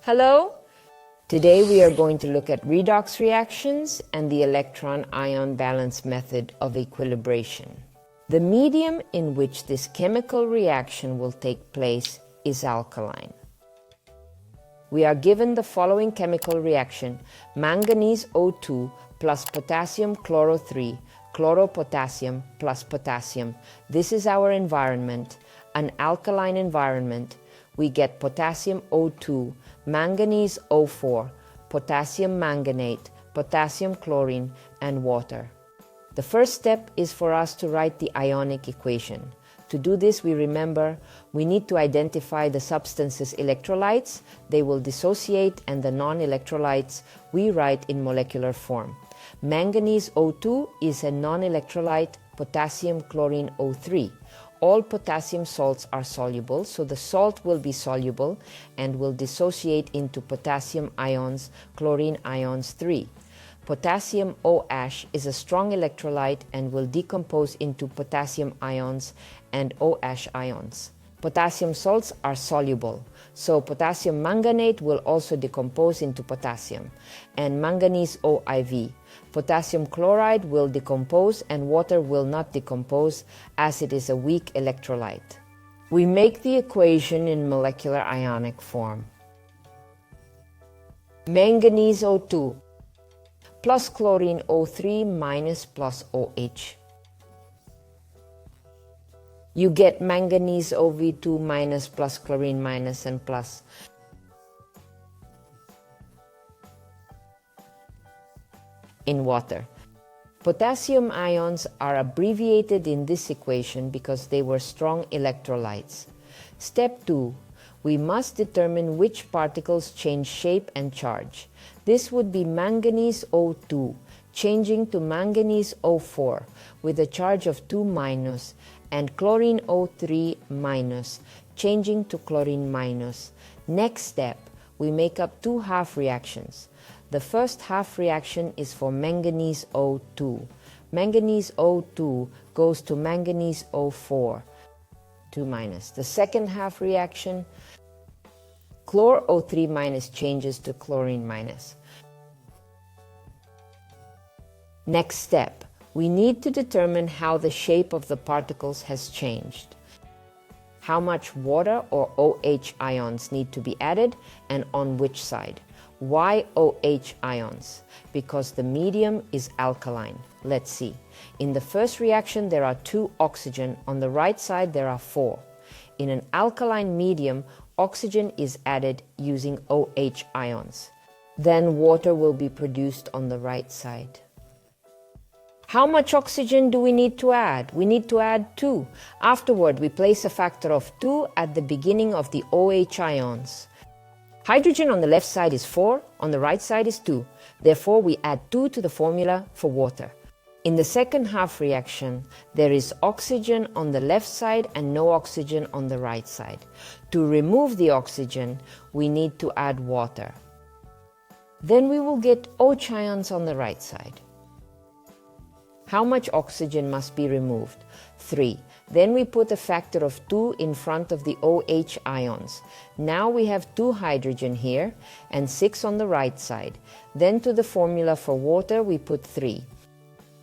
Hello! Today we are going to look at redox reactions and the electron-ion balance method of equilibration. The medium in which this chemical reaction will take place is alkaline. We are given the following chemical reaction: manganese O2 plus potassium chloro 3, chloropotassium plus potassium. This is our environment, an alkaline environment. We get potassium O2, manganese O4, potassium manganate, potassium chlorine, and water. The first step is for us to write the ionic equation. To do this, we need to identify the substance's electrolytes. They will dissociate, and the non-electrolytes we write in molecular form. Manganese O2 is a non-electrolyte, potassium chlorine O3. All potassium salts are soluble, so the salt will be soluble and will dissociate into potassium ions, chlorine ions 3. Potassium OH is a strong electrolyte and will decompose into potassium ions and OH ions. Potassium salts are soluble, so potassium manganate will also decompose into potassium, and manganese OIV. Potassium chloride will decompose and water will not decompose as it is a weak electrolyte. We make the equation in molecular ionic form. Manganese O2 plus chlorine O3 minus plus OH. You get manganese OV2 minus plus chlorine minus and plus. In water. Potassium ions are abbreviated in this equation because they were strong electrolytes. Step 2. We must determine which particles change shape and charge. This would be manganese O2 changing to manganese O4 with a charge of 2 minus, and chlorine O3 minus changing to chlorine minus. Next step, we make up two half reactions. The first half reaction is for manganese O2. Manganese O2 goes to manganese O4, 2 minus. The second half reaction, chlor O3 minus changes to chlorine minus. Next step, we need to determine how the shape of the particles has changed. How much water or OH ions need to be added and on which side. Why OH ions? Because the medium is alkaline. Let's see. In the first reaction there are 2 oxygen. On the right side there are 4. In an alkaline medium, oxygen is added using OH ions. Then water will be produced on the right side. How much oxygen do we need to add? We need to add 2. Afterward, we place a factor of 2 at the beginning of the OH ions. Hydrogen on the left side is 4, on the right side is 2. Therefore, we add 2 to the formula for water. In the second half reaction, there is oxygen on the left side and no oxygen on the right side. To remove the oxygen, we need to add water. Then we will get OH ions on the right side. How much oxygen must be removed? 3. Then we put a factor of 2 in front of the OH ions. Now we have 2 hydrogen here and 6 on the right side. Then to the formula for water we put 3.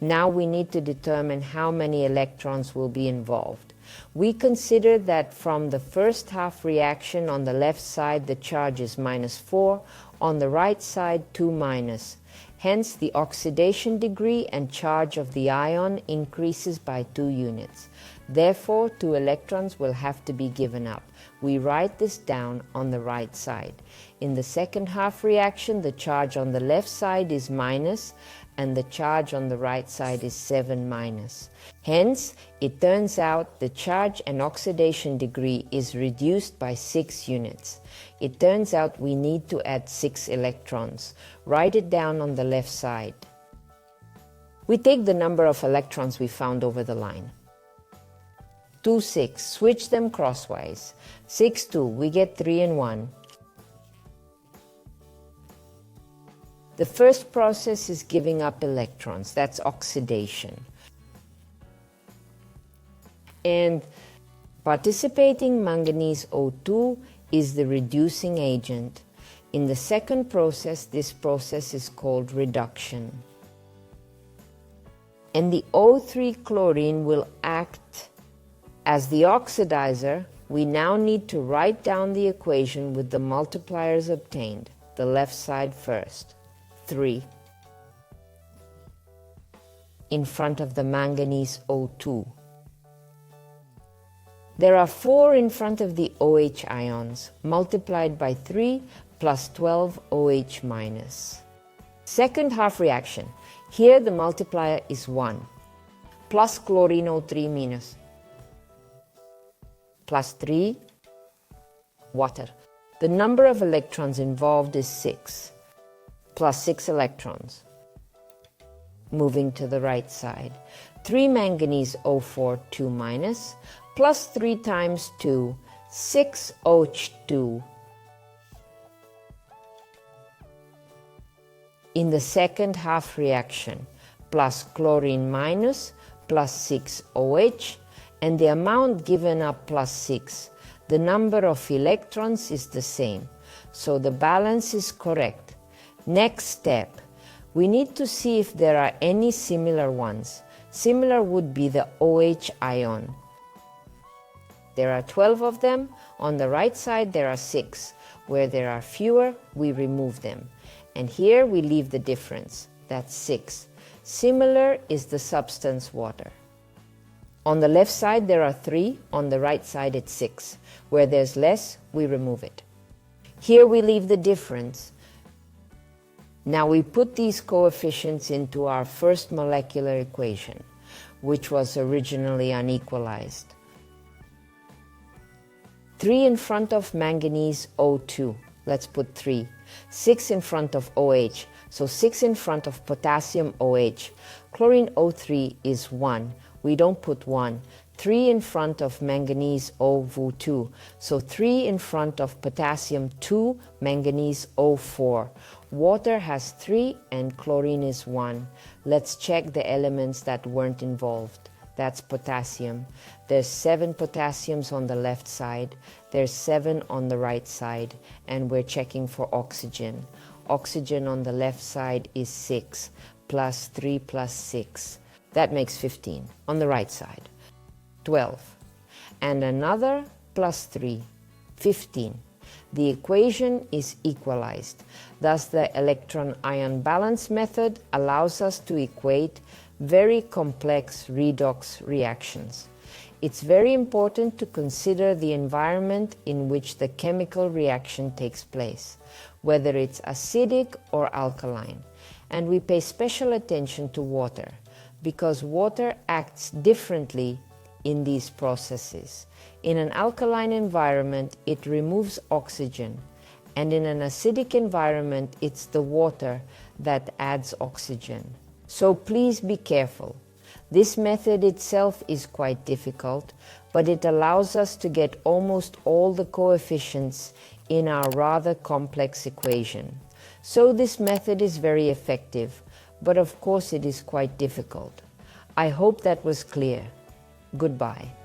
Now we need to determine how many electrons will be involved. We consider that from the first half reaction on the left side the charge is -4, on the right side 2 minus. Hence, the oxidation degree and charge of the ion increases by 2 units. Therefore, 2 electrons will have to be given up. We write this down on the right side. In the second half reaction, the charge on the left side is minus, and the charge on the right side is 7 minus. Hence, it turns out the charge and oxidation degree is reduced by 6 units. It turns out we need to add 6 electrons. Write it down on the left side. We take the number of electrons we found over the line. 2, 6, switch them crosswise. 6, 2, we get 3 and 1. The first process is giving up electrons, that's oxidation. And participating manganese O2 is the reducing agent. In the second process, this process is called reduction. And the O3 chlorine will act as the oxidizer. We now need to write down the equation with the multipliers obtained. The left side first. 3 in front of the manganese O2. There are 4 in front of the OH ions, multiplied by 3 plus 12 OH minus. Second half reaction. Here the multiplier is 1, plus chlorine O3 minus, plus 3 water. The number of electrons involved is 6, plus 6 electrons. Moving to the right side. 3 manganese O4 2 minus, plus 3 times 2, 6 OH2. In the second half reaction, plus chlorine minus, plus 6 OH, and the amount given up plus 6. The number of electrons is the same, so the balance is correct. Next step, we need to see if there are any similar ones. Similar would be the OH ion. There are 12 of them. On the right side there are 6. Where there are fewer, we remove them. And here we leave the difference. That's 6. Similar is the substance water. On the left side there are 3. On the right side it's 6. Where there's less, we remove it. Here we leave the difference. Now we put these coefficients into our first molecular equation, which was originally unequalized. 3 in front of manganese O2. Let's put 3. 6 in front of OH. So 6 in front of potassium OH. Chlorine O3 is 1. We don't put 1. 3 in front of manganese OV2. So 3 in front of potassium 2, manganese O4. Water has 3 and chlorine is 1. Let's check the elements that weren't involved. That's potassium. There's 7 potassiums on the left side. There's 7 on the right side. And we're checking for oxygen. Oxygen on the left side is 6, plus 3 plus 6. That makes 15 on the right side. 12. And another plus 3, 15. The equation is equalized. Thus, the electron-ion balance method allows us to equate very complex redox reactions. It's very important to consider the environment in which the chemical reaction takes place, whether it's acidic or alkaline. And we pay special attention to water, because water acts differently in these processes. In an alkaline environment, it removes oxygen, and in an acidic environment, it's the water that adds oxygen. So please be careful. This method itself is quite difficult, but it allows us to get almost all the coefficients in our rather complex equation. So this method is very effective, but of course it is quite difficult. I hope that was clear. Goodbye.